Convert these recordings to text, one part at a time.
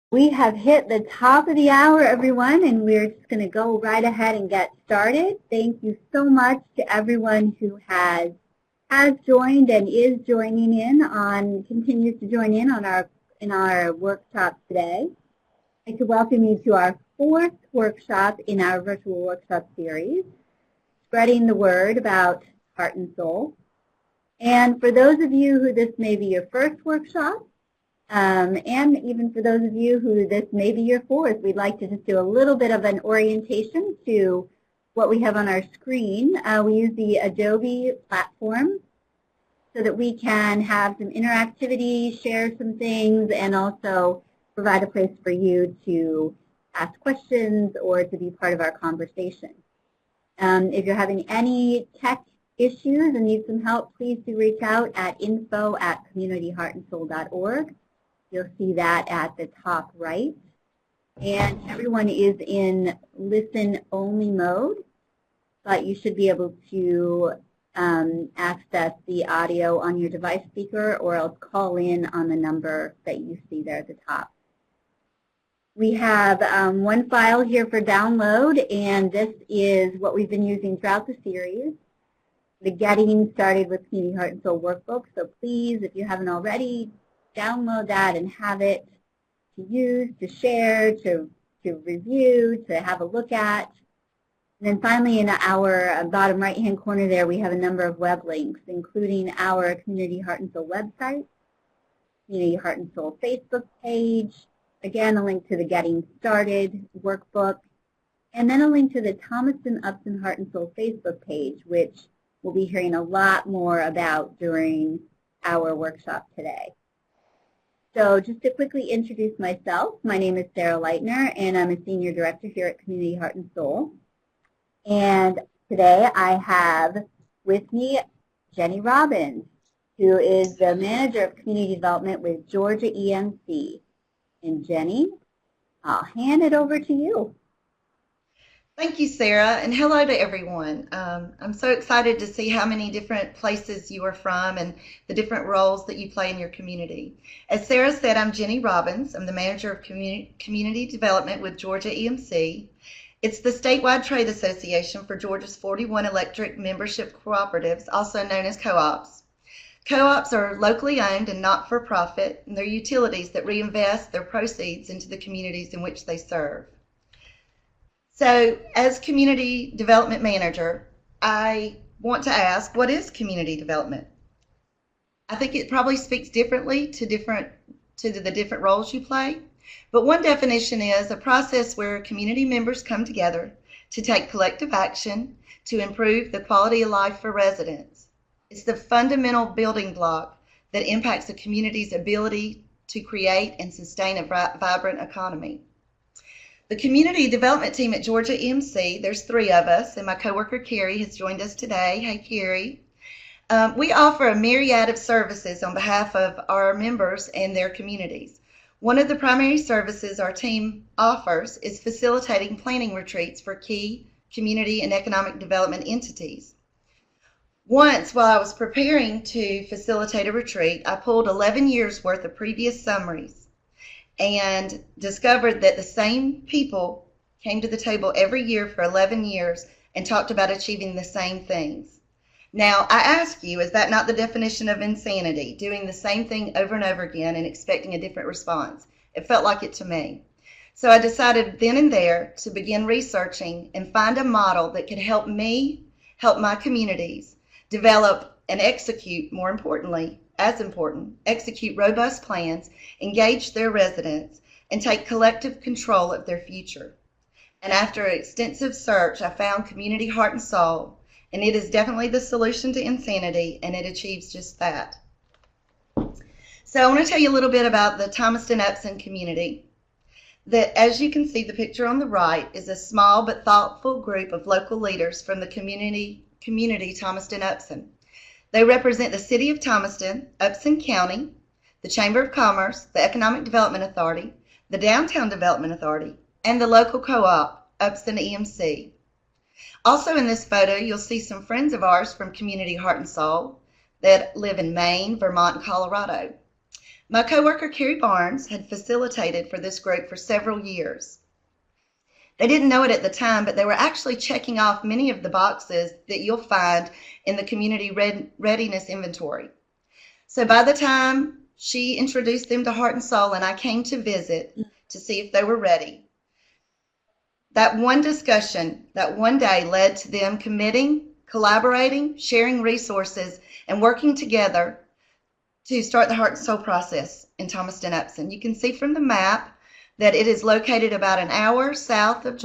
We have hit the top of the hour, everyone, and we're just going to go right ahead and get started. Thank you so much to everyone who has joined and is joining in on, continues to join in on our workshop today. I'd like to welcome you to our fourth workshop in our virtual workshop series, Spreading the Word about Heart and Soul. And for those of you who this may be your first workshop, and even for those of you who this may be your fourth, we'd like to just do a little bit of an orientation to what we have on our screen. We use the Adobe platform so that we can have some interactivity, share some things, and also provide a place for you to ask questions or to be part of our conversation. If you're having any tech issues and need some help, please do reach out at info@communityheartandsoul.org. You'll see that at the top right. And everyone is in listen-only mode, but you should be able to access the audio on your device speaker or else call in on the number that you see there at the top. We have one file here for download, and this is what we've been using throughout the series, the Getting Started with Community Heart and Soul workbook. So please, if you haven't already, download that and have it to use, to share, to review, to have a look at. And then finally, in our bottom right-hand corner there, we have a number of web links, including our Community Heart and Soul website, Community Heart and Soul Facebook page, again, a link to the Getting Started workbook, and then a link to the Thomaston Upson Heart and Soul Facebook page, which we'll be hearing a lot more about during our workshop today. So just to quickly introduce myself, my name is Sarah Leitner, and I'm a Senior Director here at Community Heart and Soul. And today I have with me Jenny Robbins, who is the Manager of Community Development with Georgia EMC. And Jenny, I'll hand it over to you. Thank you, Sarah, and hello to everyone. I'm so excited to see how many different places you are from and the different roles that you play in your community. As Sarah said, I'm Jenny Robbins. I'm the Manager of Community Development with Georgia EMC. It's the statewide trade association for Georgia's 41 electric membership cooperatives, also known as co-ops. Co-ops are locally owned and not-for-profit, and they're utilities that reinvest their proceeds into the communities in which they serve. So as Community Development Manager, I want to ask, what is community development? I think it probably speaks differently to the different roles you play, but one definition is a process where community members come together to take collective action to improve the quality of life for residents. It's the fundamental building block that impacts a community's ability to create and sustain a vibrant economy. The community development team at Georgia EMC, there's 3 of us, and my coworker Carrie has joined us today. Hey, Carrie. We offer a myriad of services on behalf of our members and their communities. One of the primary services our team offers is facilitating planning retreats for key community and economic development entities. Once, while I was preparing to facilitate a retreat, I pulled 11 years worth of previous summaries and discovered that the same people came to the table every year for 11 years and talked about achieving the same things. Now, I ask you, is that not the definition of insanity, doing the same thing over and over again and expecting a different response? It felt like it to me. So I decided then and there to begin researching and find a model that could help me help my communities develop and execute, more importantly, as important, execute robust plans, engage their residents, and take collective control of their future. And after an extensive search, I found Community Heart and Soul, and it is definitely the solution to insanity, and it achieves just that. So I want to tell you a little bit about the Thomaston Upson community. That, as you can see, the picture on the right is a small but thoughtful group of local leaders from the community Thomaston Upson. They represent the City of Thomaston, Upson County, the Chamber of Commerce, the Economic Development Authority, the Downtown Development Authority, and the local co-op, Upson EMC. Also in this photo, you'll see some friends of ours from Community Heart and Soul that live in Maine, Vermont, and Colorado. My coworker Carrie Barnes had facilitated for this group for several years. They didn't know it at the time, but they were actually checking off many of the boxes that you'll find in the community readiness inventory. So by the time she introduced them to Heart and Soul and I came to visit to see if they were ready, that one discussion, that one day led to them committing, collaborating, sharing resources, and working together to start the Heart and Soul process in Thomaston Upson. You can see from the map that it is located about an hour south of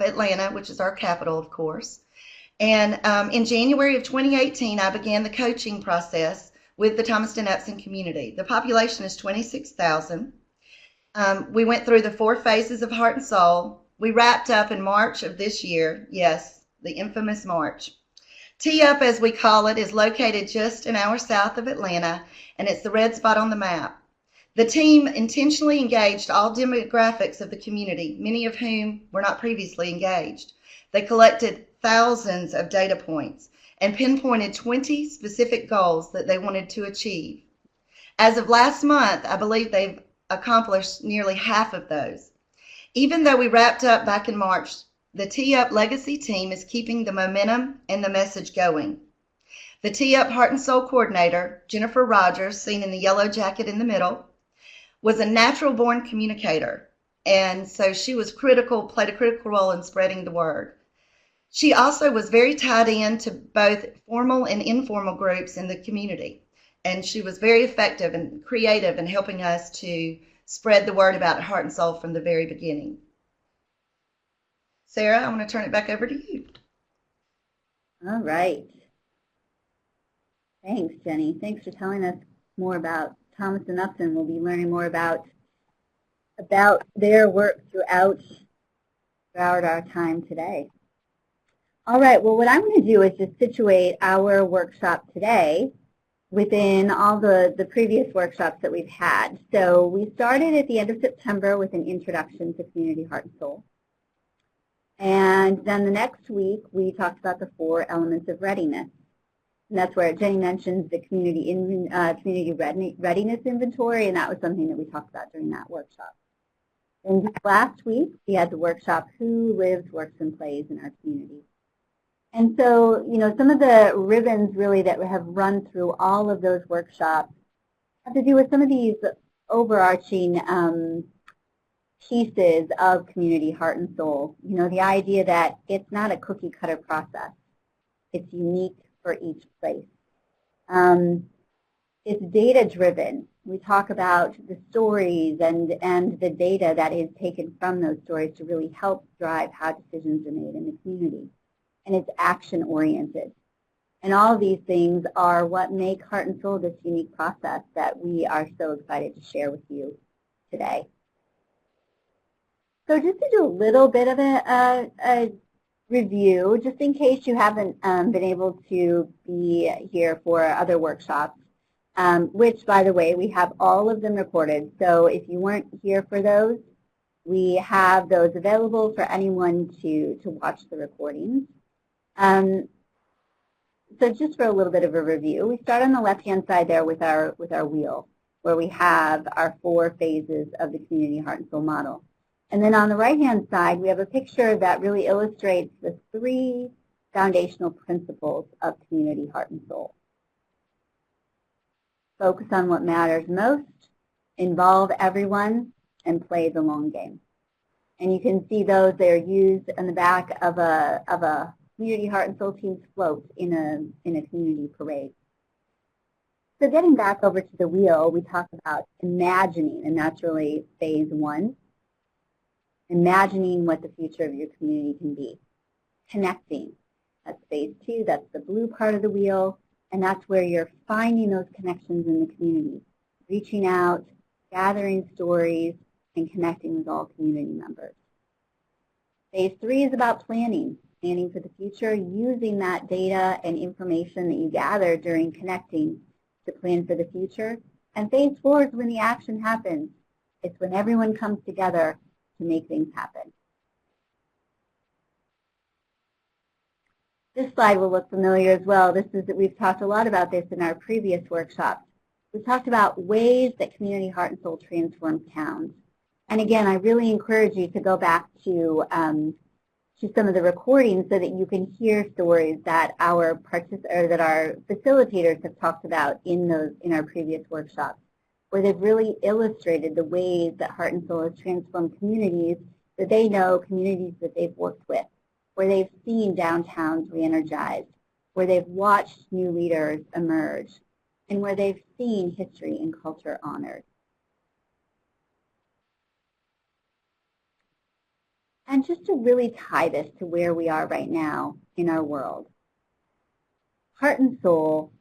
Atlanta, which is our capital, of course. And in January of 2018, I began the coaching process with the Thomaston Upson community. The population is 26,000. We went through the 4 phases of Heart and Soul. We wrapped up in March of this year. Yes, the infamous March. T-Up, as we call it, is located just an hour south of Atlanta, and it's the red spot on the map. The team intentionally engaged all demographics of the community, many of whom were not previously engaged. They collected thousands of data points and pinpointed 20 specific goals that they wanted to achieve. As of last month, I believe they've accomplished nearly half of those. Even though we wrapped up back in March, the T-Up Legacy team is keeping the momentum and the message going. The T-Up Heart and Soul coordinator, Jennifer Rogers, seen in the yellow jacket in the middle, was a natural-born communicator, and so she was played a critical role in spreading the word. She also was very tied in to both formal and informal groups in the community, and she was very effective and creative in helping us to spread the word about Heart and Soul from the very beginning. Sarah, I want to turn it back over to you. All right. Thanks, Jenny. Thanks for telling us more about Thomaston Upson. We'll be learning more about their work throughout our time today. All right, well, what I'm going to do is just situate our workshop today within all the previous workshops that we've had. So we started at the end of September with an introduction to Community Heart and Soul. And then the next week, we talked about the 4 elements of readiness. And that's where Jenny mentions the community readiness inventory, and that was something that we talked about during that workshop. And just last week, we had the workshop, Who Lives, Works, and Plays in Our Community. And so, you know, some of the ribbons really that have run through all of those workshops have to do with some of these overarching pieces of Community Heart and Soul. You know, the idea that it's not a cookie cutter process. It's unique for each place. It's data driven. We talk about the stories and the data that is taken from those stories to really help drive how decisions are made in the community. And it's action oriented. And all of these things are what make Heart and Soul this unique process that we are so excited to share with you today. So just to do a little bit of a review, just in case you haven't been able to be here for other workshops, which, by the way, we have all of them recorded. So if you weren't here for those, we have those available for anyone to watch the recordings. So just for a little bit of a review, we start on the left-hand side there with our wheel, where we have our 4 phases of the Community Heart and Soul model. And then on the right-hand side, we have a picture that really illustrates the 3 foundational principles of Community Heart and Soul. Focus on what matters most, involve everyone, and play the long game. And you can see those, they're used in the back of a Community Heart and Soul team's float in a community parade. So getting back over to the wheel, we talk about imagining, and that's really phase 1. Imagining what the future of your community can be. Connecting, that's phase 2, that's the blue part of the wheel, and that's where you're finding those connections in the community, reaching out, gathering stories, and connecting with all community members. Phase 3 is about planning for the future, using that data and information that you gather during connecting to plan for the future. And phase 4 is when the action happens. It's when everyone comes together to make things happen. This slide will look familiar as well. We've talked a lot about this in our previous workshops. we talked about ways that community heart and soul transform towns. And again, I really encourage you to go back to some of the recordings so that you can hear stories that our facilitators have talked about in our previous workshops, where they've really illustrated the ways that Heart and Soul has transformed communities that they know, communities that they've worked with, where they've seen downtowns re-energized, where they've watched new leaders emerge, and where they've seen history and culture honored. And just to really tie this to where we are right now in our world, Heart and Soul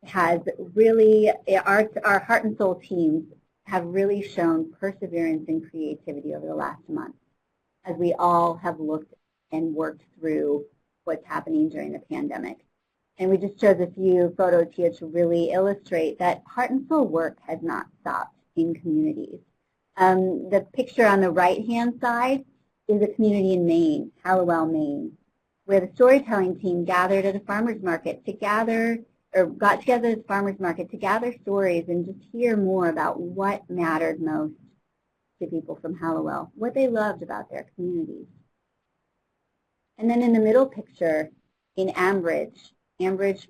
has really, our Heart and Soul teams have really shown perseverance and creativity over the last month as we all have looked and worked through what's happening during the pandemic. And we just chose a few photos here to really illustrate that Heart and Soul work has not stopped in communities. The picture on the right-hand side is a community in Maine, Hallowell, Maine, where the storytelling team gathered at a farmer's market to gather, or got together at the farmer's market to gather stories and just hear more about what mattered most to people from Hallowell, what they loved about their communities. And then in the middle picture, in Ambridge,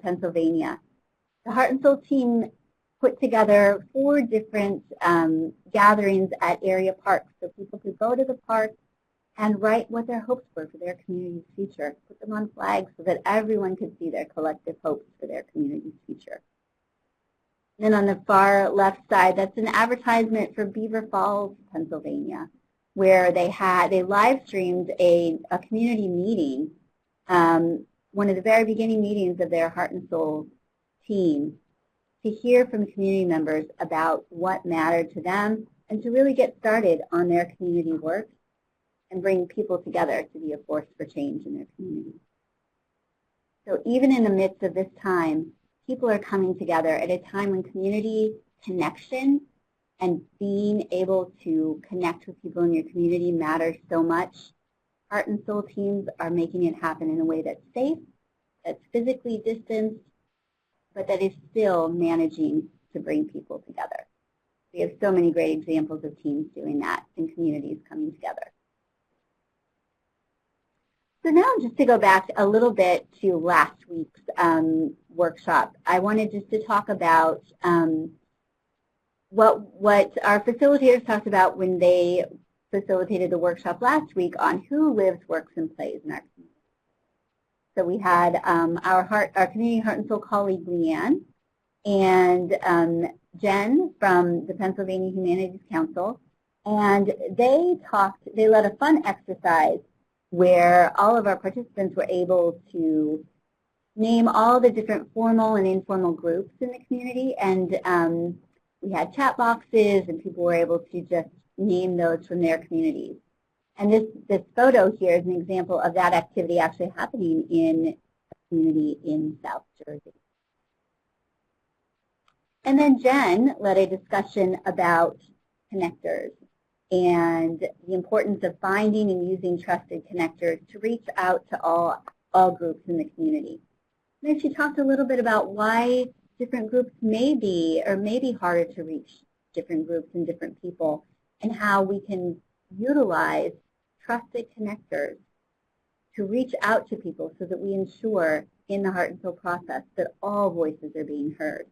Pennsylvania, the Heart and Soul team put together 4 different gatherings at area parks so people could go to the park and write what their hopes were for their community's future, put them on flags so that everyone could see their collective hopes for their community's future. And then on the far left side, that's an advertisement for Beaver Falls, Pennsylvania, where they live streamed a community meeting, one of the very beginning meetings of their Heart and Soul team, to hear from community members about what mattered to them and to really get started on their community work and bring people together to be a force for change in their community. So even in the midst of this time, people are coming together at a time when community connection and being able to connect with people in your community matters so much. Heart and Soul teams are making it happen in a way that's safe, that's physically distanced, but that is still managing to bring people together. We have so many great examples of teams doing that and communities coming together. So now just to go back a little bit to last week's workshop, I wanted just to talk about what our facilitators talked about when they facilitated the workshop last week on who lives, works, and plays in our community. So we had our community Heart and Soul colleague Leanne and Jen from the Pennsylvania Humanities Council, and they led a fun exercise where all of our participants were able to name all the different formal and informal groups in the community, and we had chat boxes and people were able to just name those from their communities. And this photo here is an example of that activity actually happening in a community in South Jersey. And then Jen led a discussion about connectors and the importance of finding and using trusted connectors to reach out to all groups in the community. And then she talked a little bit about why different groups may be harder to reach different groups and different people, and how we can utilize trusted connectors to reach out to people so that we ensure in the Heart and Soul process that all voices are being heard.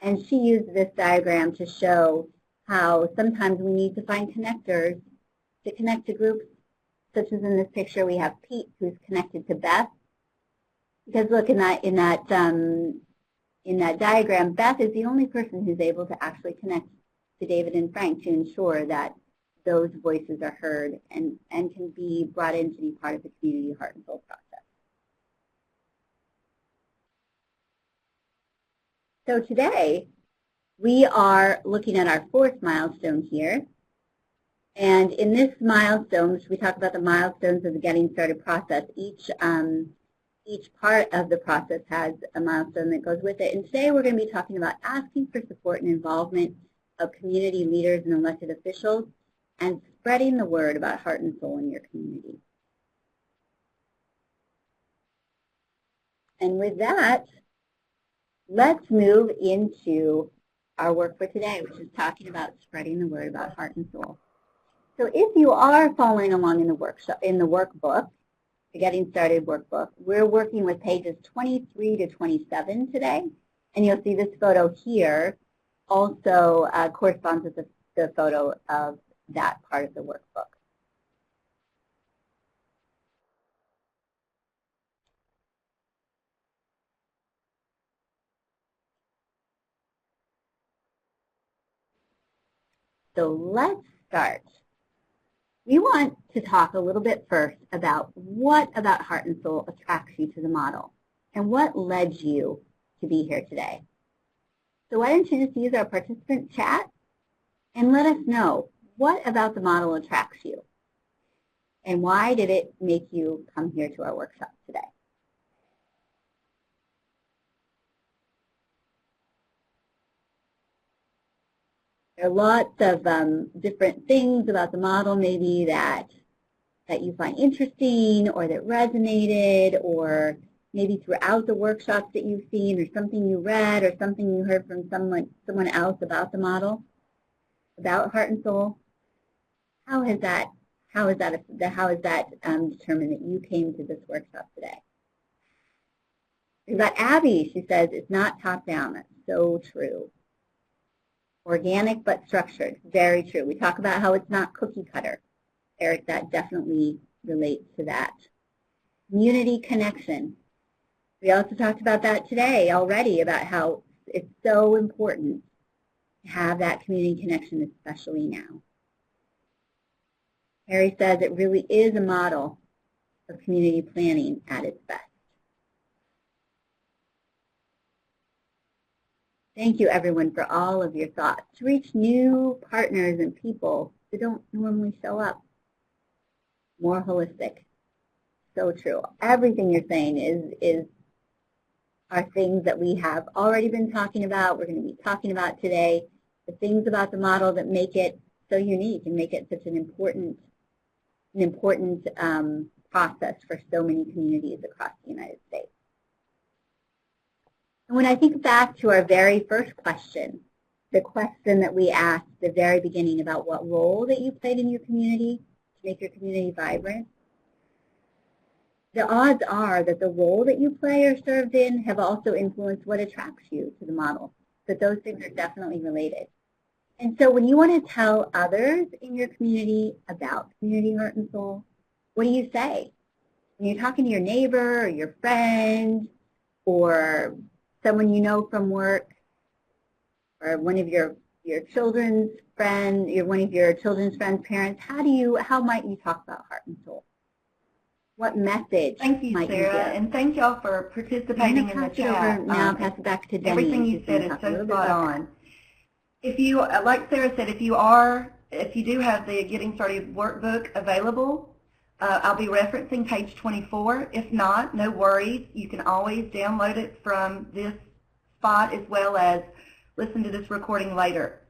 And she used this diagram to show how sometimes we need to find connectors to connect to groups, such as in this picture we have Pete, who's connected to Beth. Because look, in that diagram, Beth is the only person who's able to actually connect to David and Frank to ensure that those voices are heard and can be brought in to be part of the community Heart and Soul process. So today, we are looking at our 4th milestone here. And in this milestone, which we talk about the milestones of the Getting Started process, each part of the process has a milestone that goes with it. And today we're going to be talking about asking for support and involvement of community leaders and elected officials and spreading the word about Heart and Soul in your community. And with that, let's move into our work for today, which is talking about spreading the word about heart and soul. So if you are following along in the workbook, the Getting Started workbook, we're working with pages 23 to 27 today, and you'll see this photo here also corresponds with the photo of that part of the workbook. So let's start. We want to talk a little bit first about what about heart and soul attracts you to the model and what led you to be here today. So why don't you just use our participant chat and let us know what about the model attracts you and why did it make you come here to our workshop today. There are lots of different things about the model maybe that you find interesting or that resonated, or maybe throughout the workshops that you've seen, or something you read or something you heard from someone else about the model, about heart and soul. How has that determined that you came to this workshop today? We've got Abby. She says it's not top down. That's so true. Organic but structured. Very true. We talk about how it's not cookie cutter. Eric, that definitely relates to that. Community connection. We also talked about that today already, about how it's so important to have that community connection, especially now. Harry says it really is a model of community planning at its best. Thank you, everyone, for all of your thoughts to reach new partners and people who don't normally show up. More holistic. So true. Everything you're saying are things that we have already been talking about, we're going to be talking about today, the things about the model that make it so unique and make it such an important process for so many communities across the United States. And when I think back to our very first question, the question that we asked at the very beginning about what role that you played in your community to make your community vibrant, the odds are that the role that you play or served in have also influenced what attracts you to the model, that those things are definitely related. And so when you want to tell others in your community about community heart and soul, what do you say? When you're talking to your neighbor or your friend or someone you know from work, or one of your children's friends, one of your children's friends' parents, how might you talk about heart and soul? What message Thank you, Sarah, and thank y'all for participating in the chat. Now pass it back to Denny. Everything you said is so spot on. If you, like Sarah said, if you do have the Getting Started workbook available, I'll be referencing page 24. If not, no worries. You can always download it from this spot as well as listen to this recording later.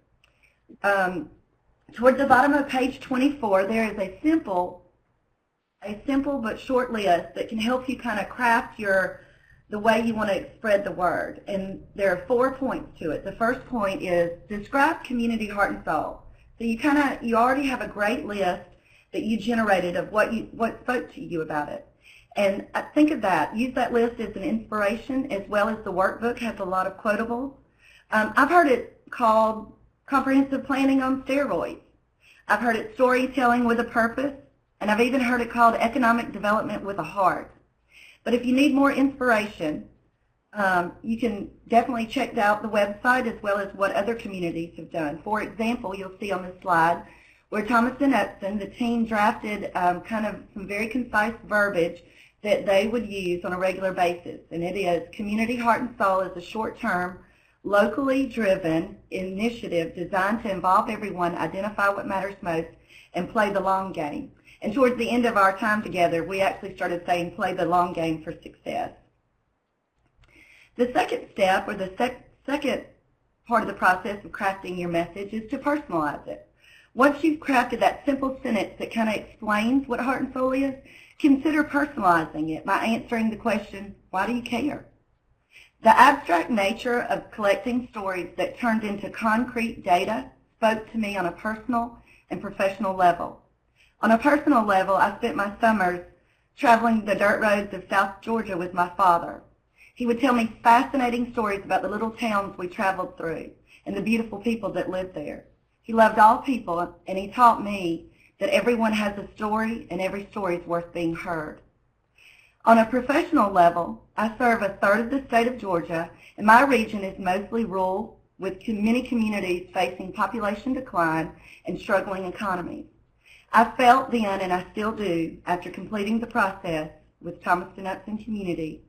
Towards the bottom of page 24, there is a simple but short list that can help you kind of craft the way you want to spread the word. And there are 4 points to it. The first point is describe community heart and soul. So you already have a great list that you generated of what spoke to you about it. And think of that. Use that list as an inspiration, as well as the workbook has a lot of quotables. I've heard it called comprehensive planning on steroids. I've heard it storytelling with a purpose, and I've even heard it called economic development with a heart. But if you need more inspiration, you can definitely check out the website as well as what other communities have done. For example, you'll see on this slide where Thomas and Upson, the team, drafted kind of some very concise verbiage that they would use on a regular basis. And it is Community Heart and Soul is a short-term, locally driven initiative designed to involve everyone, identify what matters most, and play the long game. And towards the end of our time together, we actually started saying play the long game for success. The second step, or the second part of the process of crafting your message, is to personalize it. Once you've crafted that simple sentence that kind of explains what heart and soul is, consider personalizing it by answering the question, why do you care? The abstract nature of collecting stories that turned into concrete data spoke to me on a personal and professional level. On a personal level, I spent my summers traveling the dirt roads of South Georgia with my father. He would tell me fascinating stories about the little towns we traveled through and the beautiful people that lived there. He loved all people, and he taught me that everyone has a story and every story is worth being heard. On a professional level, I serve a third of the state of Georgia, and my region is mostly rural, with many communities facing population decline and struggling economies. I felt then, and I still do, after completing the process with Thomaston Upson Community,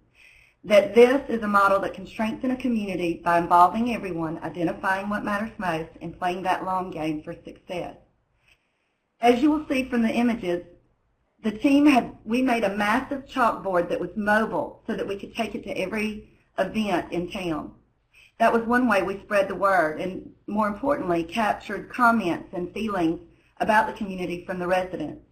that this is a model that can strengthen a community by involving everyone, identifying what matters most, and playing that long game for success. As you will see from the images, we made a massive chalkboard that was mobile so that we could take it to every event in town. That was one way we spread the word and, more importantly, captured comments and feelings about the community from the residents.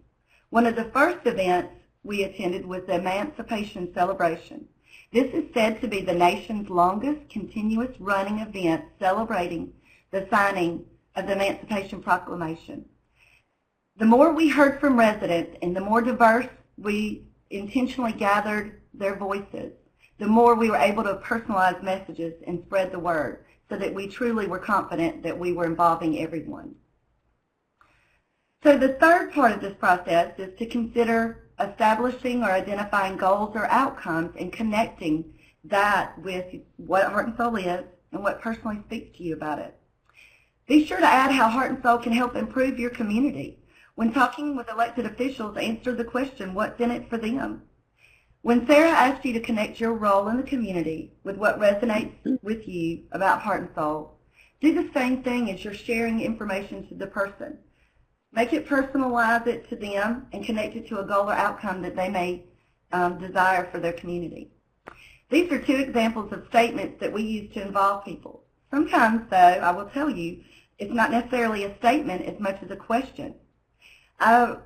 One of the first events we attended was the Emancipation Celebration. This is said to be the nation's longest continuous running event celebrating the signing of the Emancipation Proclamation. The more we heard from residents and the more diverse we intentionally gathered their voices, the more we were able to personalize messages and spread the word so that we truly were confident that we were involving everyone. So the third part of this process is to consider establishing or identifying goals or outcomes and connecting that with what Heart and Soul is and what personally speaks to you about it. Be sure to add how Heart and Soul can help improve your community. When talking with elected officials, answer the question, what's in it for them? When Sarah asked you to connect your role in the community with what resonates with you about Heart and Soul, do the same thing as you're sharing information to the person. Make it, personalize it to them, and connect it to a goal or outcome that they may desire for their community. These are two examples of statements that we use to involve people. Sometimes, though, I will tell you, it's not necessarily a statement as much as a question.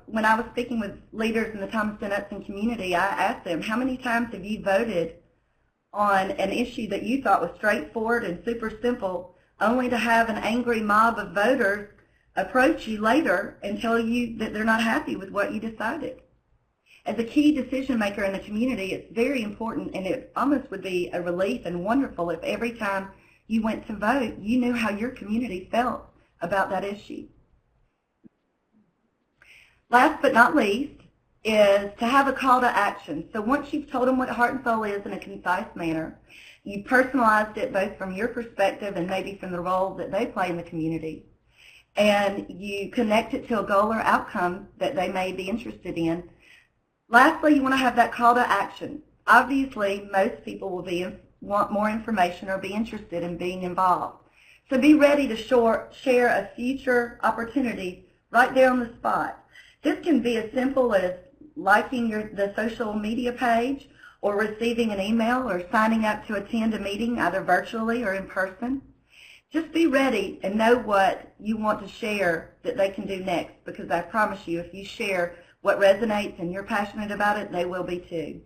When I was speaking with leaders in the Thomaston Upson community, I asked them, how many times have you voted on an issue that you thought was straightforward and super simple, only to have an angry mob of voters approach you later and tell you that they're not happy with what you decided? As a key decision maker in the community, it's very important, and it almost would be a relief and wonderful if every time you went to vote, you knew how your community felt about that issue. Last but not least is to have a call to action. So once you've told them what Heart and Soul is in a concise manner, you personalized it both from your perspective and maybe from the role that they play in the community, and you connect it to a goal or outcome that they may be interested in. Lastly, you want to have that call to action. Obviously, most people will want more information or be interested in being involved. So be ready to share a future opportunity right there on the spot. This can be as simple as liking the social media page, or receiving an email, or signing up to attend a meeting either virtually or in person. Just be ready and know what you want to share that they can do next, because I promise you, if you share what resonates and you're passionate about it, they will be too.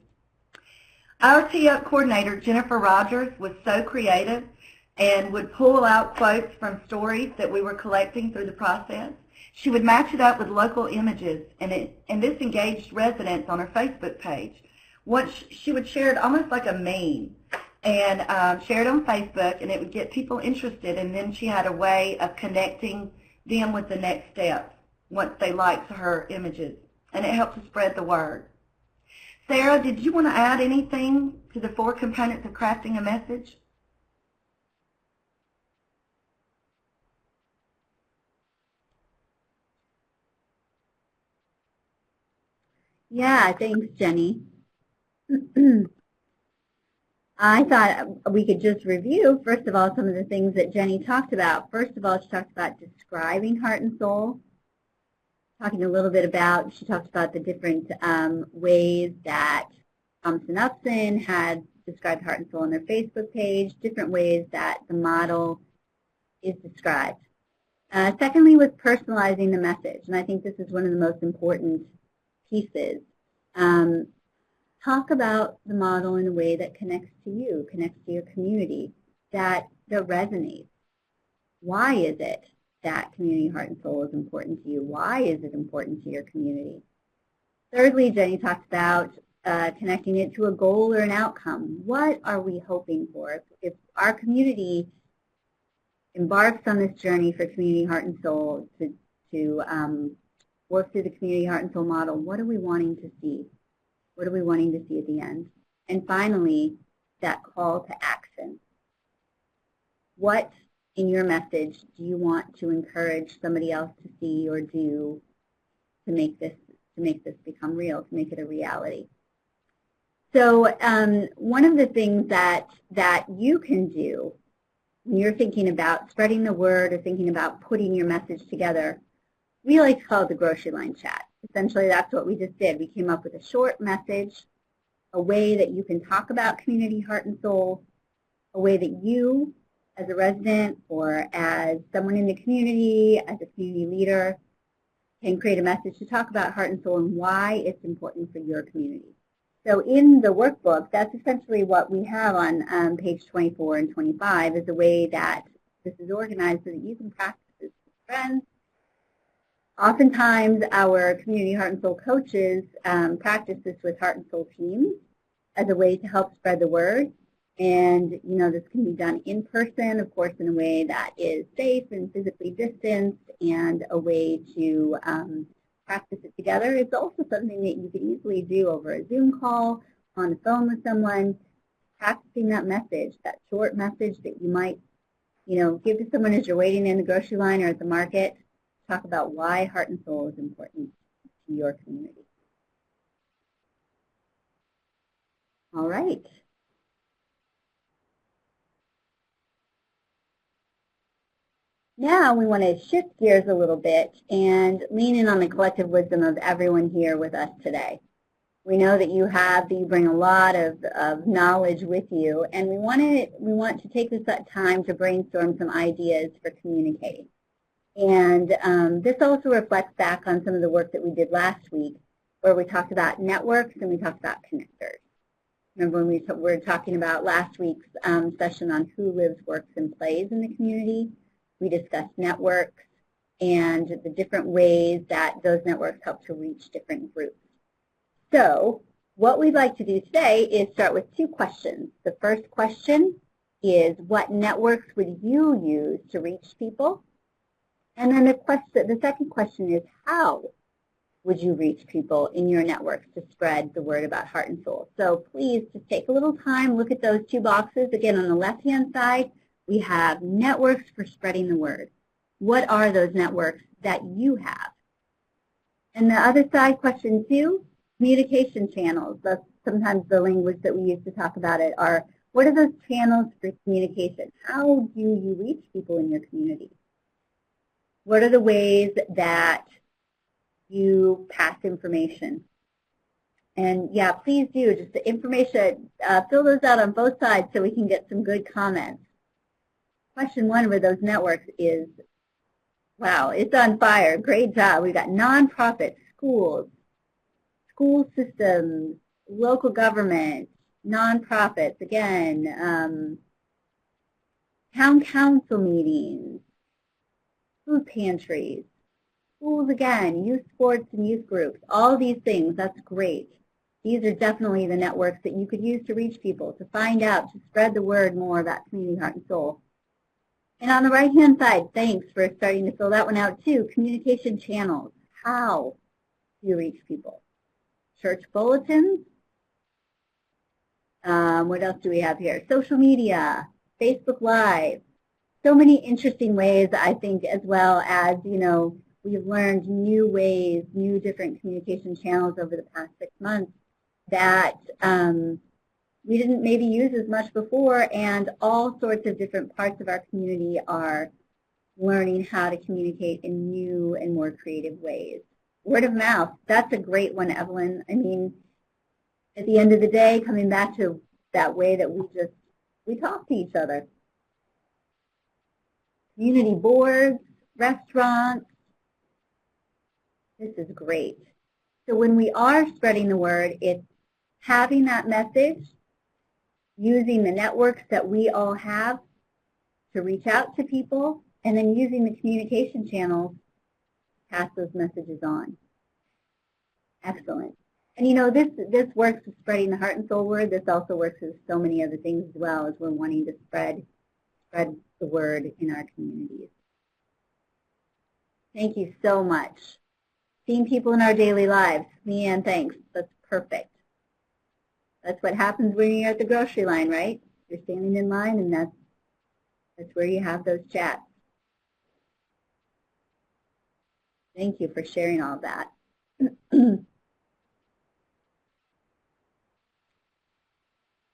Our Tee-Up coordinator, Jennifer Rogers, was so creative and would pull out quotes from stories that we were collecting through the process. She would match it up with local images, and this engaged residents on her Facebook page. She would share it almost like a meme, and share it on Facebook, and it would get people interested, and then she had a way of connecting them with the next steps once they liked her images, and it helped to spread the word. Sarah, did you want to add anything to the 4 components of crafting a message? Yeah, thanks, Jenny. I thought we could just review, first of all, some of the things that Jenny talked about. First of all, she talked about describing Heart and Soul, she talked about the different ways that Thomaston Upson had described Heart and Soul on their Facebook page, different ways that the model is described. Secondly, was personalizing the message, and I think this is one of the most important pieces. talk about the model in a way that connects to you, connects to your community, that resonates. Why is it that community heart and soul is important to you? Why is it important to your community? Thirdly, Jenny talked about connecting it to a goal or an outcome. What are we hoping for? If our community embarks on this journey for community heart and soul to work through the community heart and soul model, what are we wanting to see? What are we wanting to see at the end? And finally, that call to action. What in your message do you want to encourage somebody else to see or do to make this become real, to make it a reality? So one of the things that you can do when you're thinking about spreading the word or thinking about putting your message together, we like to call it the grocery line chat. Essentially, that's what we just did. We came up with a short message, a way that you can talk about community heart and soul, a way that you, as a resident or as someone in the community, as a community leader, can create a message to talk about heart and soul and why it's important for your community. So in the workbook, that's essentially what we have on page 24 and 25 is the way that this is organized so that you can practice this with friends. Oftentimes, our community heart and soul coaches practice this with heart and soul teams as a way to help spread the word. And, you know, this can be done in person, of course, in a way that is safe and physically distanced and a way to practice it together. It's also something that you can easily do over a Zoom call, on the phone with someone, practicing that message, that short message that you might, you know, give to someone as you're waiting in the grocery line or at the market. Talk about why heart and soul is important to your community. All right. Now we want to shift gears a little bit and lean in on the collective wisdom of everyone here with us today. We know that you bring a lot of knowledge with you, and we want to take this time to brainstorm some ideas for communicating. And this also reflects back on some of the work that we did last week, where we talked about networks and we talked about connectors. Remember when we were talking about last week's session on who lives, works, and plays in the community? We discussed networks and the different ways that those networks help to reach different groups. So what we'd like to do today is start with two questions. The first question is, what networks would you use to reach people? And then the second question is, how would you reach people in your networks to spread the word about heart and soul? So please just take a little time, look at those two boxes. Again, on the left-hand side, we have networks for spreading the word. What are those networks that you have? And the other side, question 2, communication channels. That's sometimes the language that we use to talk about it are, what are those channels for communication? How do you reach people in your community? What are the ways that you pass information? And yeah, please do, just the information, fill those out on both sides so we can get some good comments. Question 1 with those networks is, wow, it's on fire. Great job. We've got nonprofits, schools, school systems, local government, nonprofits, again, town council meetings, food pantries, schools again, youth sports and youth groups, all these things, that's great. These are definitely the networks that you could use to reach people, to find out, to spread the word more about community heart and soul. And on the right-hand side, thanks for starting to fill that one out too, communication channels. How do you reach people? Church bulletins. What else do we have here? Social media, Facebook Live. So many interesting ways, I think, as well as, you know, we've learned new ways, new different communication channels over the past 6 months that we didn't maybe use as much before, and all sorts of different parts of our community are learning how to communicate in new and more creative ways. Word of mouth, that's a great one, Evelyn. I mean, at the end of the day, coming back to that way that we talk to each other. Community boards, restaurants, this is great. So when we are spreading the word, it's having that message, using the networks that we all have to reach out to people, and then using the communication channels to pass those messages on. Excellent. And you know, this works with spreading the heart and soul word. This also works with so many other things as well, as we're wanting to spread the word in our communities. Thank you so much. Seeing people in our daily lives. Leanne, thanks. That's perfect. That's what happens when you're at the grocery line, right? You're standing in line, and that's where you have those chats. Thank you for sharing all of that.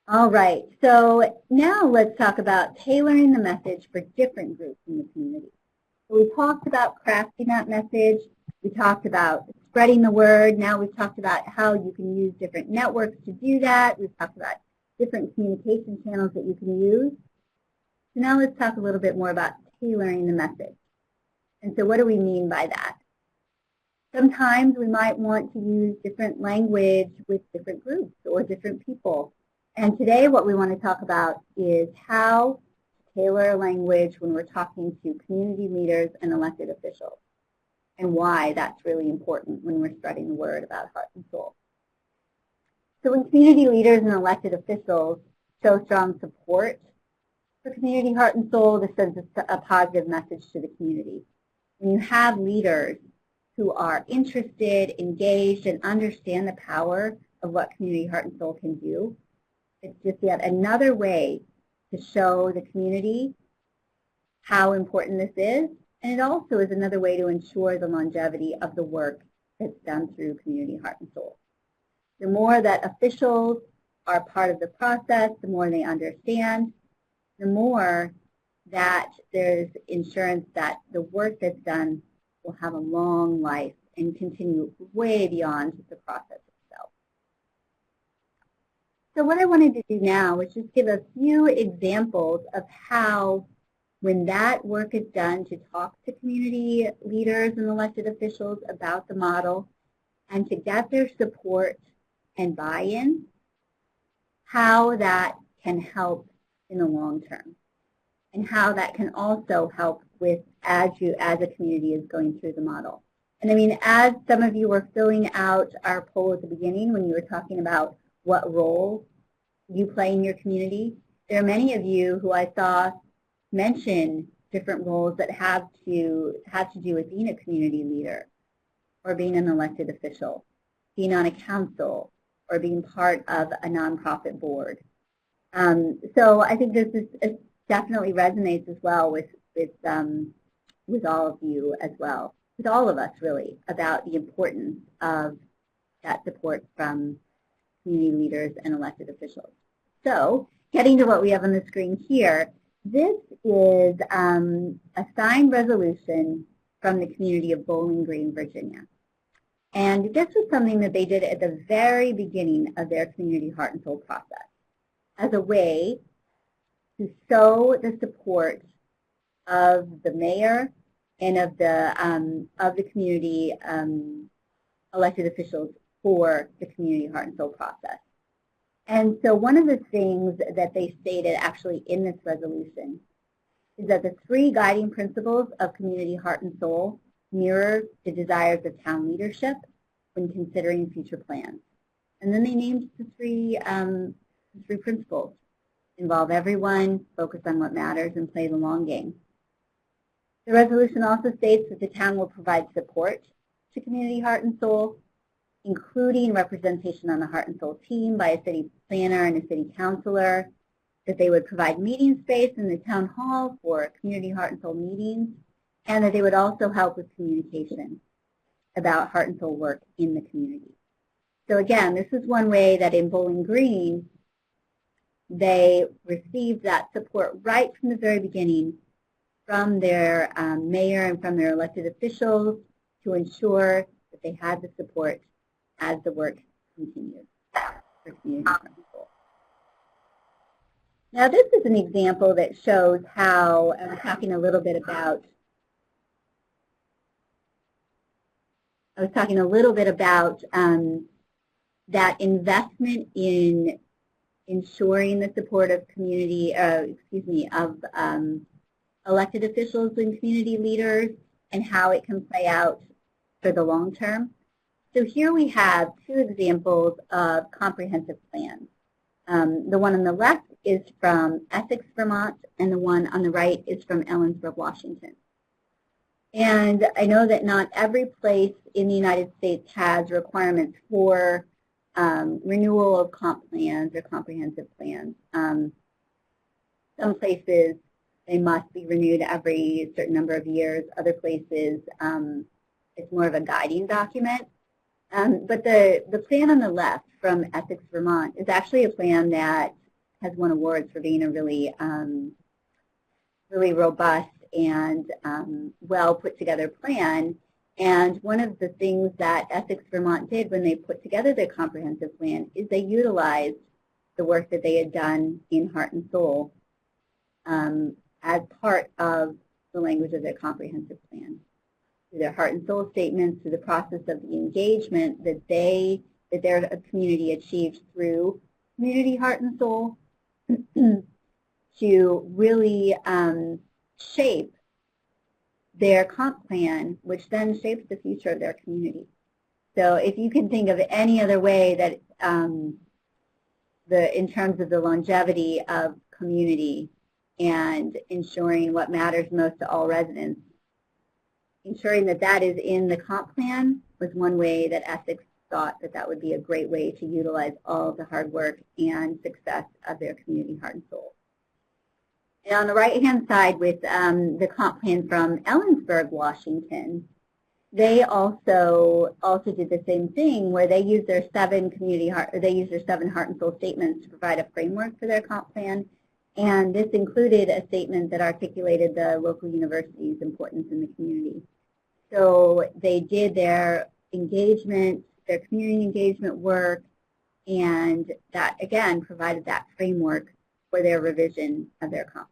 All right, so now let's talk about tailoring the message for different groups in the community. So we talked about crafting that message. We talked about spreading the word. Now we've talked about how you can use different networks to do that. We've talked about different communication channels that you can use. So now let's talk a little bit more about tailoring the message. And so what do we mean by that? Sometimes we might want to use different language with different groups or different people. And today what we want to talk about is how to tailor language when we're talking to community leaders and elected officials, and why that's really important when we're spreading the word about heart and soul. So when community leaders and elected officials show strong support for community heart and soul, this sends a positive message to the community. When you have leaders who are interested, engaged, and understand the power of what community heart and soul can do, it's just yet another way to show the community how important this is, and it also is another way to ensure the longevity of the work that's done through community heart and soul. The more that officials are part of the process, the more they understand, the more that there's insurance that the work that's done will have a long life and continue way beyond the process itself. So what I wanted to do now is just give a few examples of how, when that work is done to talk to community leaders and elected officials about the model and to get their support and buy-in, how that can help in the long term, and how that can also help with as a community is going through the model. And I mean, as some of you were filling out our poll at the beginning when you were talking about what role you play in your community, there are many of you who I saw mention different roles that have to do with being a community leader, or being an elected official, being on a council, or being part of a nonprofit board. So I think this definitely resonates as well with all of you as well, with all of us really, about the importance of that support from community leaders and elected officials. So getting to what we have on the screen here, this is a signed resolution from the community of Bowling Green, Virginia. And this was something that they did at the very beginning of their community heart and soul process as a way to show the support of the mayor and of the community elected officials for the community heart and soul process. And so one of the things that they stated actually in this resolution is that the 3 guiding principles of community heart and soul mirror the desires of town leadership when considering future plans. And then they named the three principles: involve everyone, focus on what matters, and play the long game. The resolution also states that the town will provide support to community heart and soul, including representation on the heart and soul team by a city planner and a city councilor, that they would provide meeting space in the town hall for community heart and soul meetings, and that they would also help with communication about heart and soul work in the community. So again, this is one way that in Bowling Green, they received that support right from the very beginning from their mayor and from their elected officials to ensure that they had the support as the work continues for community heart and soul. Now this is an example that shows how, I was talking a little bit about that investment in ensuring the support of community, of elected officials and community leaders, and how it can play out for the long term. So here we have two examples of comprehensive plans. The one on the left is from Essex, Vermont, and the one on the right is from Ellensburg, Washington. And I know that not every place in the United States has requirements for renewal of comp plans or comprehensive plans. Some places, they must be renewed every certain number of years. Other places, it's more of a guiding document. But the plan on the left from Essex, Vermont is actually a plan that has won awards for being a really, really robust and well put together plan. And one of the things that Essex, Vermont did when they put together their comprehensive plan is they utilized the work that they had done in Heart and Soul as part of the language of their comprehensive plan. Through their Heart and Soul statements, through the process of the engagement that their community achieved through Community Heart and Soul to really shape their comp plan, which then shapes the future of their community. So if you can think of any other way that in terms of the longevity of community and ensuring what matters most to all residents, ensuring that that is in the comp plan was one way that Essex thought that that would be a great way to utilize all of the hard work and success of their community Heart and Soul. And on the right-hand side with the comp plan from Ellensburg, Washington, they also did the same thing where they used their seven Heart and Soul statements to provide a framework for their comp plan. And this included a statement that articulated the local university's importance in the community. So they did their engagement, their community engagement work, and that, again, provided that framework for their revision of their comp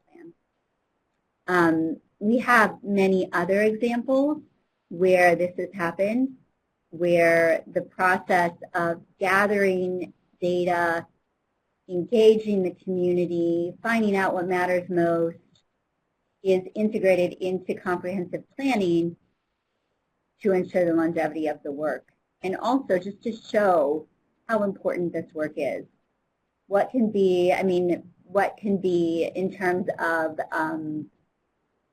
plan. We have many other examples where this has happened, where the process of gathering data, engaging the community, finding out what matters most is integrated into comprehensive planning to ensure the longevity of the work. And also just to show how important this work is. What can be in terms of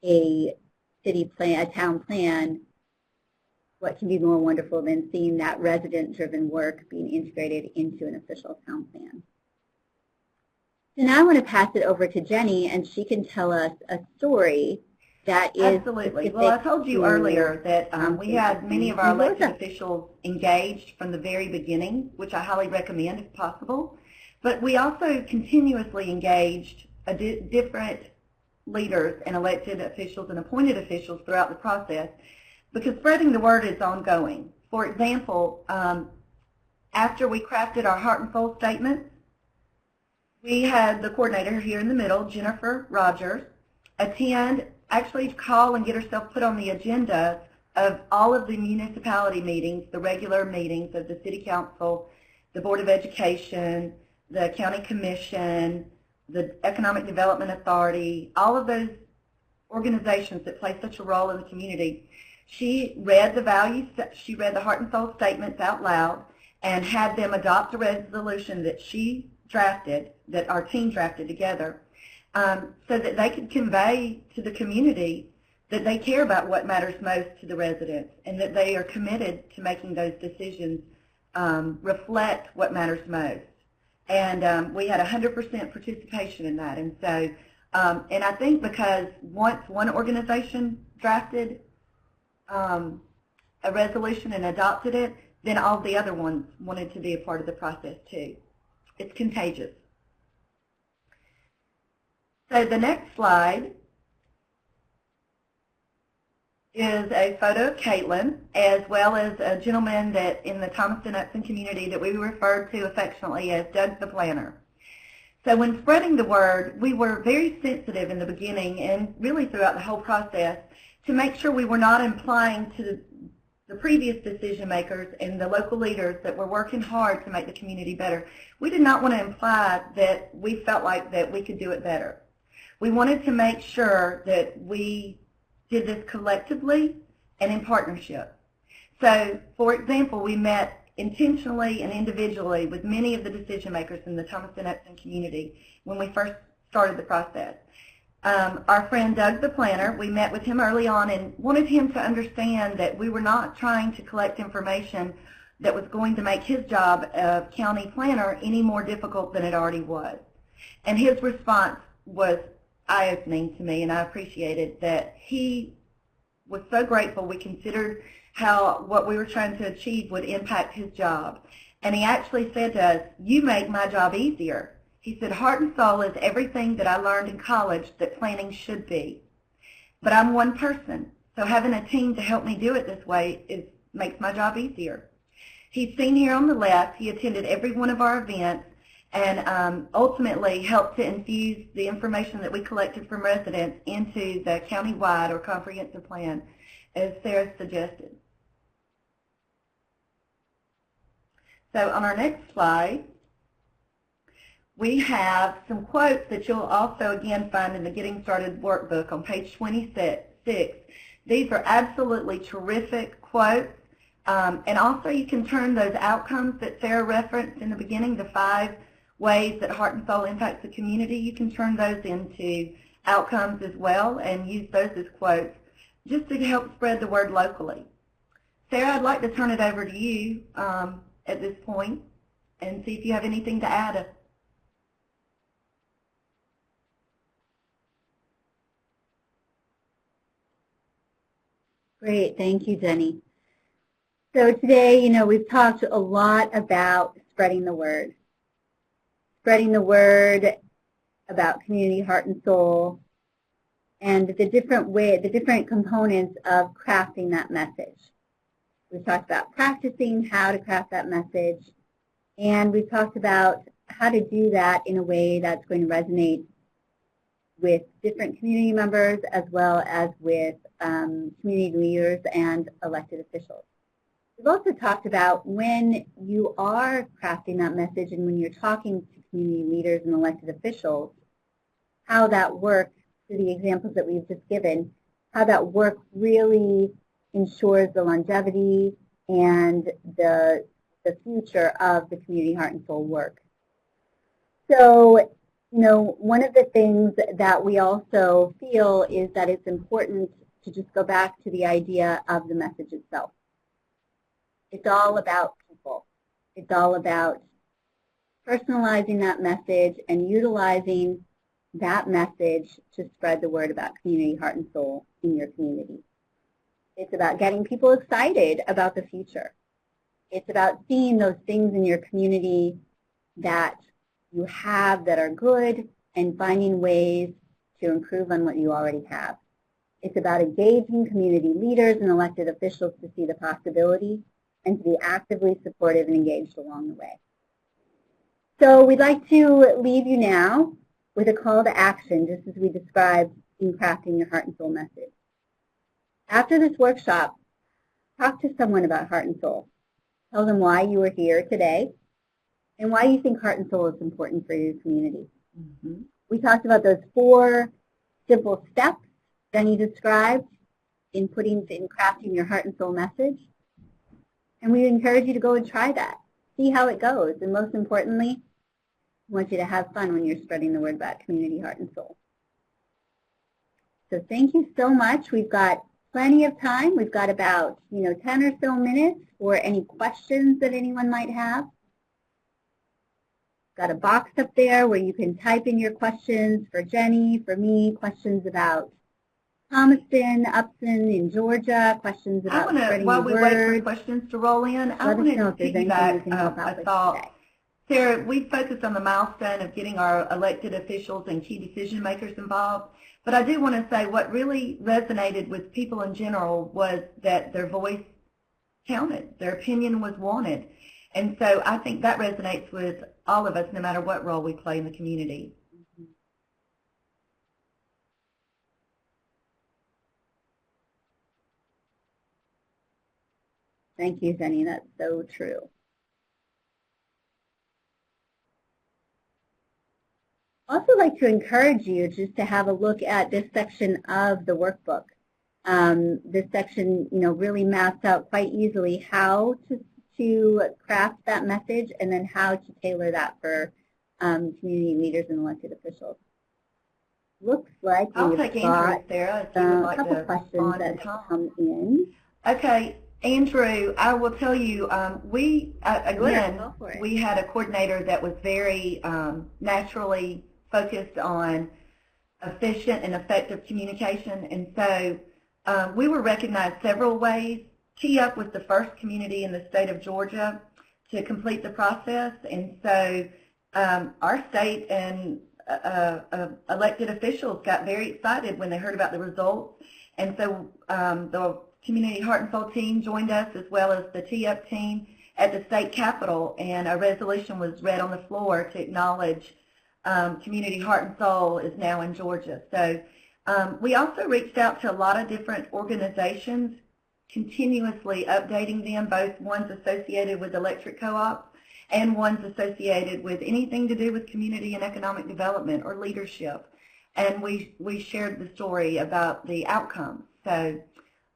a city plan, a town plan, what can be more wonderful than seeing that resident-driven work being integrated into an official town plan. So now I want to pass it over to Jenny, and she can tell us a story that is Absolutely. Well, I told you earlier that we had many of our elected officials engaged from the very beginning, which I highly recommend if possible. But we also continuously engaged different leaders and elected officials and appointed officials throughout the process because spreading the word is ongoing. For example, after we crafted our Heart and Soul statements, we had the coordinator here in the middle, Jennifer Rogers, actually call and get herself put on the agenda of all of the municipality meetings, the regular meetings of the City Council, the Board of Education, the County Commission, the Economic Development Authority, all of those organizations that play such a role in the community. She read the Heart and Soul statements out loud and had them adopt a resolution that she drafted, that our team drafted together, so that they could convey to the community that they care about what matters most to the residents and that they are committed to making those decisions reflect what matters most. And we had 100% participation in that. And so, and I think because once one organization drafted a resolution and adopted it, then all the other ones wanted to be a part of the process too. It's contagious. So the next slide is a photo of Caitlin, as well as a gentleman that in the Thomaston-Upson community that we referred to affectionately as Doug the Planner. So when spreading the word, we were very sensitive in the beginning and really throughout the whole process to make sure we were not implying to the previous decision makers and the local leaders that were working hard to make the community better, we did not want to imply that we felt like that we could do it better. We wanted to make sure that we did this collectively and in partnership. So, for example, we met intentionally and individually with many of the decision makers in the Thomaston-Exton community when we first started the process. Our friend Doug the planner, we met with him early on and wanted him to understand that we were not trying to collect information that was going to make his job of county planner any more difficult than it already was. And his response was eye-opening to me, and I appreciated that he was so grateful we considered how what we were trying to achieve would impact his job. And he actually said to us, "You make my job easier." He said, "Heart and soul is everything that I learned in college that planning should be. But I'm one person, so having a team to help me do it this way makes my job easier." He's seen here on the left, he attended every one of our events and ultimately helped to infuse the information that we collected from residents into the county-wide or comprehensive plan, as Sarah suggested. So on our next slide, we have some quotes that you'll also again find in the Getting Started workbook on page 26. These are absolutely terrific quotes. And also you can turn those outcomes that Sarah referenced in the beginning, the 5 ways that heart and soul impacts the community, you can turn those into outcomes as well and use those as quotes just to help spread the word locally. Sarah, I'd like to turn it over to you at this point and see if you have anything to add. Great, thank you, Jenny. So today, we've talked a lot about spreading the word. Spreading the word about community heart and soul and the different components of crafting that message. We've talked about practicing how to craft that message, and we've talked about how to do that in a way that's going to resonate with different community members as well as with community leaders and elected officials. We've also talked about when you are crafting that message and when you're talking to community leaders and elected officials, how that work, through the examples that we've just given, how that work really ensures the longevity and the future of the community heart and soul work. So, one of the things that we also feel is that it's important to just go back to the idea of the message itself. It's all about people. It's all about personalizing that message and utilizing that message to spread the word about community heart and soul in your community. It's about getting people excited about the future. It's about seeing those things in your community that you have that are good and finding ways to improve on what you already have. It's about engaging community leaders and elected officials to see the possibility and to be actively supportive and engaged along the way. So we'd like to leave you now with a call to action, just as we described in crafting your heart and soul message. After this workshop, talk to someone about heart and soul. Tell them why you are here today and why you think heart and soul is important for your community. Mm-hmm. We talked about those 4 simple steps Jenny described in crafting your heart and soul message. And we encourage you to go and try that. See how it goes. And most importantly, we want you to have fun when you're spreading the word about community heart and soul. So thank you so much. We've got plenty of time. We've got about 10 or so minutes for any questions that anyone might have. Got a box up there where you can type in your questions for Jenny, for me, questions about Thomaston, Upson in Georgia, questions about spreading the word. While we wait for questions to roll in, I wanted to piggyback a thought. Sarah, we focused on the milestone of getting our elected officials and key decision makers involved, but I do want to say what really resonated with people in general was that their voice counted, their opinion was wanted. And so I think that resonates with all of us no matter what role we play in the community. Thank you, Jenny. That's so true. I also like to encourage you just to have a look at this section of the workbook. This section, really maps out quite easily how to craft that message and then how to tailor that for community leaders and elected officials. Looks like I'll take Andrew, Sarah, if you would like a couple to questions that have come in. Okay, Andrew, I will tell you, we had a coordinator that was very naturally focused on efficient and effective communication, and so we were recognized several ways. TEUP was the first community in the state of Georgia to complete the process, and so our state and elected officials got very excited when they heard about the results, and so the Community Heart and Soul team joined us, as well as the TEUP team at the state capitol, and a resolution was read on the floor to acknowledge Community Heart and Soul is now in Georgia. So we also reached out to a lot of different organizations, continuously updating them, both ones associated with electric co-ops and ones associated with anything to do with community and economic development or leadership. And we shared the story about the outcomes. So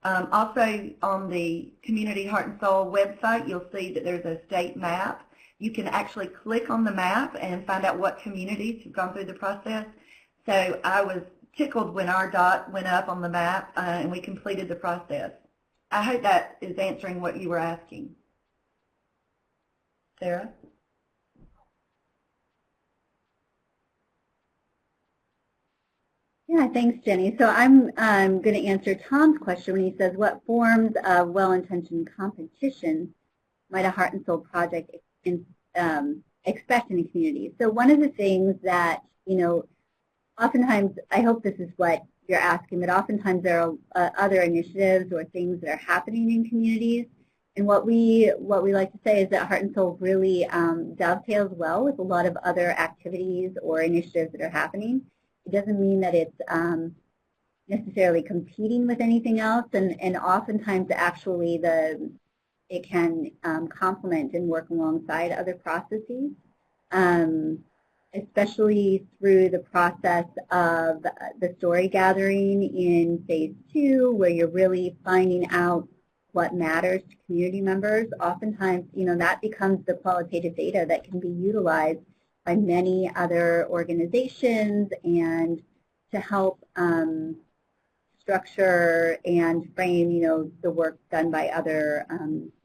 also on the Community Heart and Soul website, you'll see that there's a state map. You can actually click on the map and find out what communities have gone through the process. So I was tickled when our dot went up on the map and we completed the process. I hope that is answering what you were asking. Sarah? Yeah, thanks, Jenny. So I'm going to answer Tom's question when he says, what forms of well-intentioned competition might a Heart and Soul project expect in a community? So one of the things that, oftentimes, I hope this is what you're asking, but oftentimes there are other initiatives or things that are happening in communities. And what we like to say is that Heart and Soul really dovetails well with a lot of other activities or initiatives that are happening. It doesn't mean that it's necessarily competing with anything else, and oftentimes actually it can complement and work alongside other processes, especially through the process of the story gathering in phase 2, where you're really finding out what matters to community members. Oftentimes, that becomes the qualitative data that can be utilized by many other organizations and to help structure and frame, the work done by other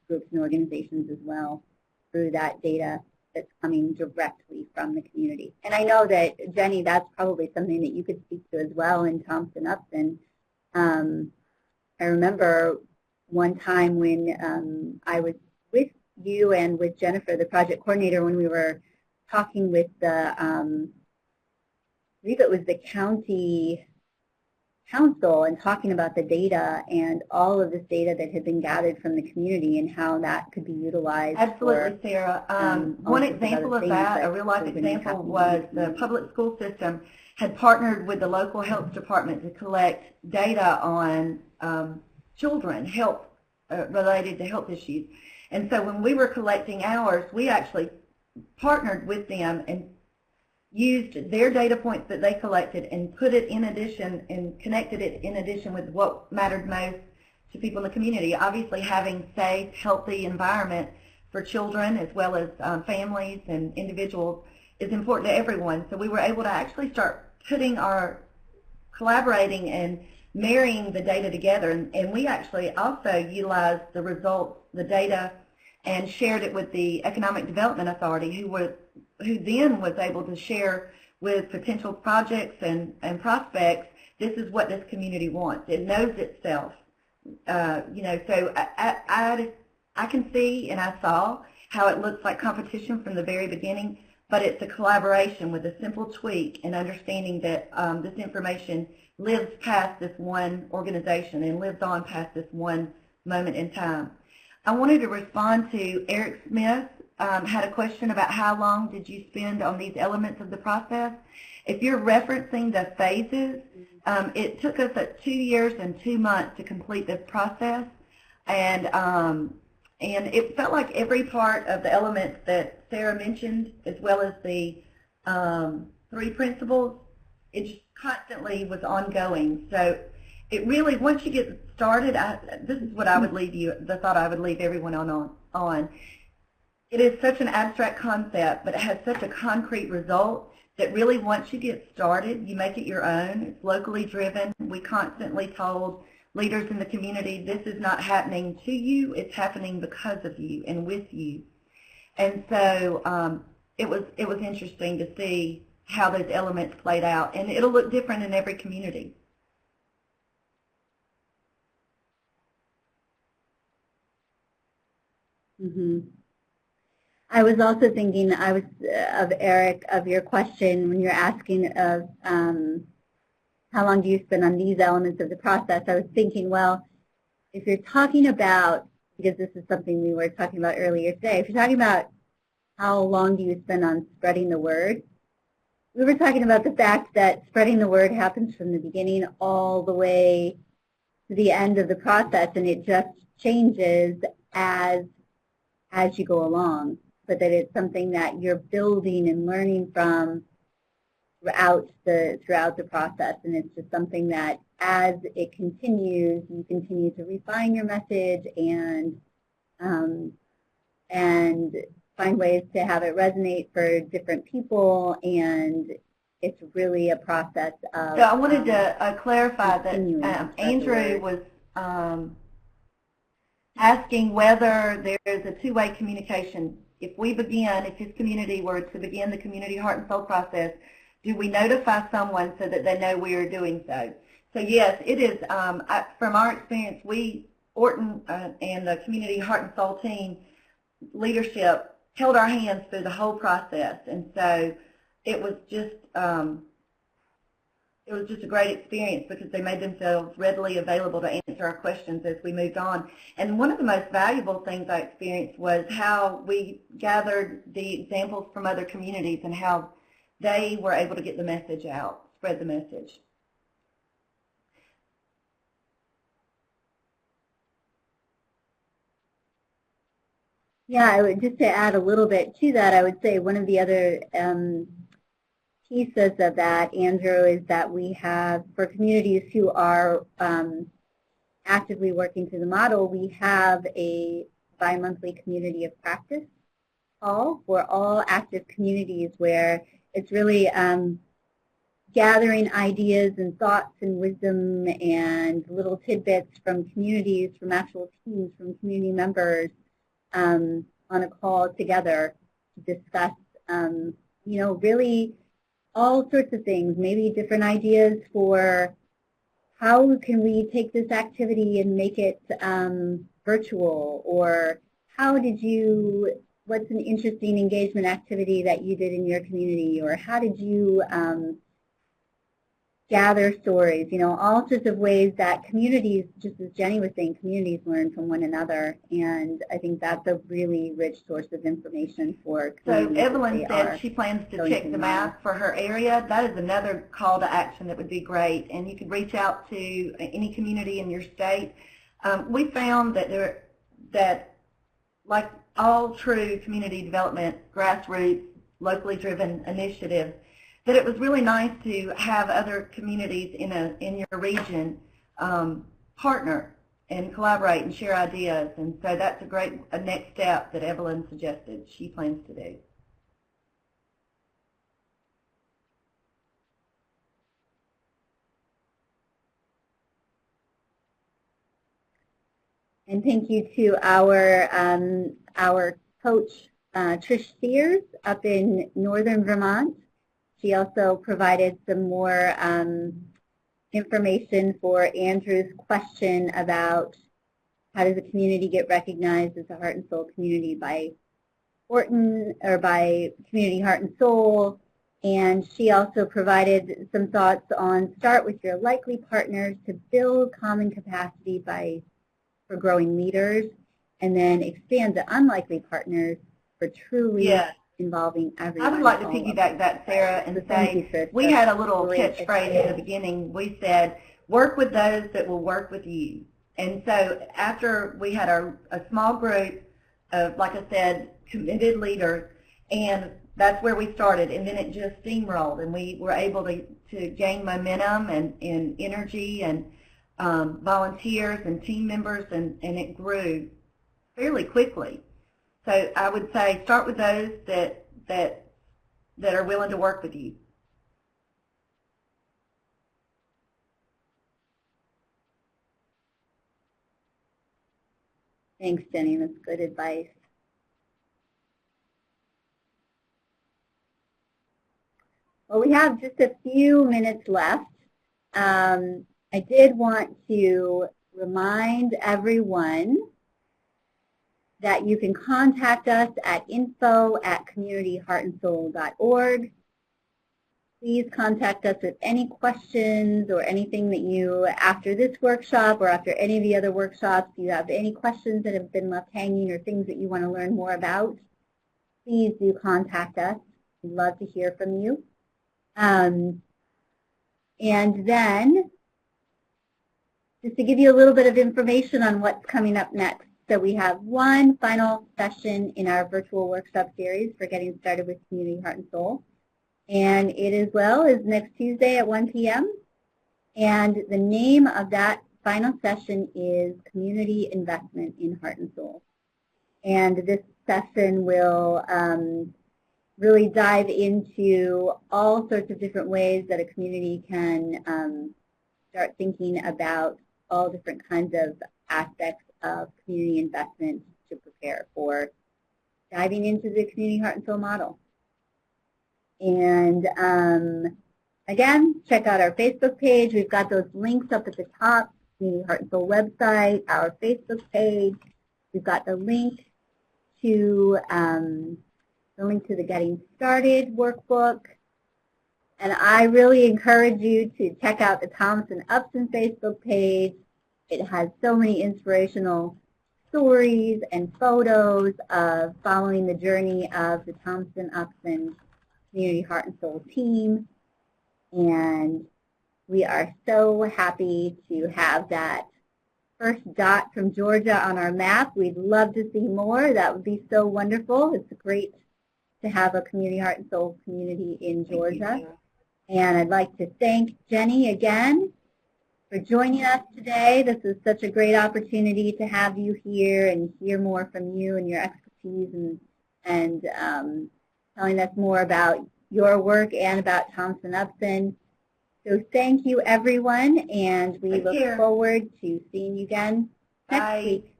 groups and organizations as well through that data that's coming directly from the community. And I know that, Jenny, that's probably something that you could speak to as well in Thompson-Upton. I remember one time when I was with you and with Jennifer, the project coordinator, when we were talking with the, I believe it was the county council, and talking about the data and all of this data that had been gathered from the community and how that could be utilized. Absolutely, Sarah. One example of that, a real-life example, was the public school system had partnered with the local health department to collect data on children, health related to health issues. And so when we were collecting ours, we actually partnered with them and used their data points that they collected and put it in addition and connected it in addition with what mattered most to people in the community. Obviously, having safe, healthy environment for children as well as families and individuals is important to everyone. So we were able to actually start collaborating and marrying the data together. And we actually also utilized the results, the data, and shared it with the Economic Development Authority, who then was able to share with potential projects and prospects, this is what this community wants. It knows itself. So I can see and I saw how it looks like competition from the very beginning, but it's a collaboration with a simple tweak and understanding that this information lives past this one organization and lives on past this one moment in time. I wanted to respond to Eric Smith. Had a question about how long did you spend on these elements of the process. If you're referencing the phases, it took us 2 years and 2 months to complete this process, and And it felt like every part of the elements that Sarah mentioned, as well as the 3 principles, it just constantly was ongoing. So it really, once you get started, this is what I would leave you, the thought I would leave everyone on. It is such an abstract concept, but it has such a concrete result that really once you get started, you make it your own. It's locally driven. We constantly told leaders in the community, this is not happening to you, it's happening because of you and with you. And so it was interesting to see how those elements played out, and it'll look different in every community. Mm-hmm. I was also thinking, of Eric, of your question when you're asking of how long do you spend on these elements of the process. I was thinking, well, if you're talking about, because this is something we were talking about earlier today, if you're talking about how long do you spend on spreading the word, we were talking about the fact that spreading the word happens from the beginning all the way to the end of the process, and it just changes as you go along, but that it's something that you're building and learning from throughout the process, and it's just something that as it continues, you continue to refine your message and find ways to have it resonate for different people, and it's really a process of. So I wanted to clarify that Andrew was asking whether there's a two-way communication. If his community were to begin the community heart and soul process, do we notify someone so that they know we are doing so? So yes, it is. From our experience, Orton and the community heart and soul team leadership held our hands through the whole process, and so it was just a great experience because they made themselves readily available to answer our questions as we moved on. And one of the most valuable things I experienced was how we gathered the examples from other communities and how they were able to get the message out, spread the message. Yeah, just to add a little bit to that, I would say one of the other pieces of that, Andrew, is that we have, for communities who are actively working through the model, we have a bi-monthly community of practice call for all active communities where it's really gathering ideas and thoughts and wisdom and little tidbits from communities, from actual teams, from community members on a call together to discuss, really all sorts of things, maybe different ideas for how can we take this activity and make it virtual, or what's an interesting engagement activity that you did in your community, or how did you gather stories, all sorts of ways that communities, just as Jenny was saying, communities learn from one another, and I think that's a really rich source of information for communities. So Evelyn said she plans to check the map for her area. That is another call to action that would be great, and you could reach out to any community in your state. We found that like all true community development, grassroots, locally driven initiatives, that it was really nice to have other communities in your region partner and collaborate and share ideas. And so that's a next step that Evelyn suggested she plans to do. And thank you to our coach, Trish Sears, up in northern Vermont. She also provided some more information for Andrew's question about how does a community get recognized as a heart and soul community by Orton or by Community Heart and Soul. And she also provided some thoughts on start with your likely partners to build common capacity for growing leaders, and then expand to unlikely partners for truly involving everyone. I would like to piggyback that, Sarah, and say we had a little catchphrase in the beginning. We said, work with those that will work with you. And so after we had a small group like I said, committed leaders, and that's where we started, and then it just steamrolled, and we were able to gain momentum and energy and volunteers and team members, and it grew fairly quickly. So I would say start with those that are willing to work with you. Thanks, Jenny. That's good advice. Well, we have just a few minutes left. I did want to remind everyone that you can contact us at info@communityheartandsoul.org. Please contact us with any questions or anything that you, after this workshop or after any of the other workshops, you have any questions that have been left hanging or things that you want to learn more about, please do contact us. We'd love to hear from you. And then, just to give you a little bit of information on what's coming up next. So we have one final session in our virtual workshop series for getting started with Community Heart and Soul. And it as well is next Tuesday at 1 p.m. And the name of that final session is Community Investment in Heart and Soul. And this session will really dive into all sorts of different ways that a community can start thinking about all different kinds of aspects of community investment to prepare for diving into the Community Heart and Soul model. And again, check out our Facebook page. We've got those links up at the top, Community Heart and Soul website, our Facebook page. We've got the link to the Getting Started workbook. And I really encourage you to check out the Thompson Upson Facebook page. It has so many inspirational stories and photos of following the journey of the Thompson Upson Community Heart and Soul team. And we are so happy to have that first dot from Georgia on our map. We'd love to see more. That would be so wonderful. It's great to have a Community Heart and Soul community in Georgia. And I'd like to thank Jenny again for joining us today. This is such a great opportunity to have you here and hear more from you and your expertise and telling us more about your work and about Thompson Upson. So thank you, everyone, and we look forward to seeing you again next week.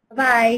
Bye-bye.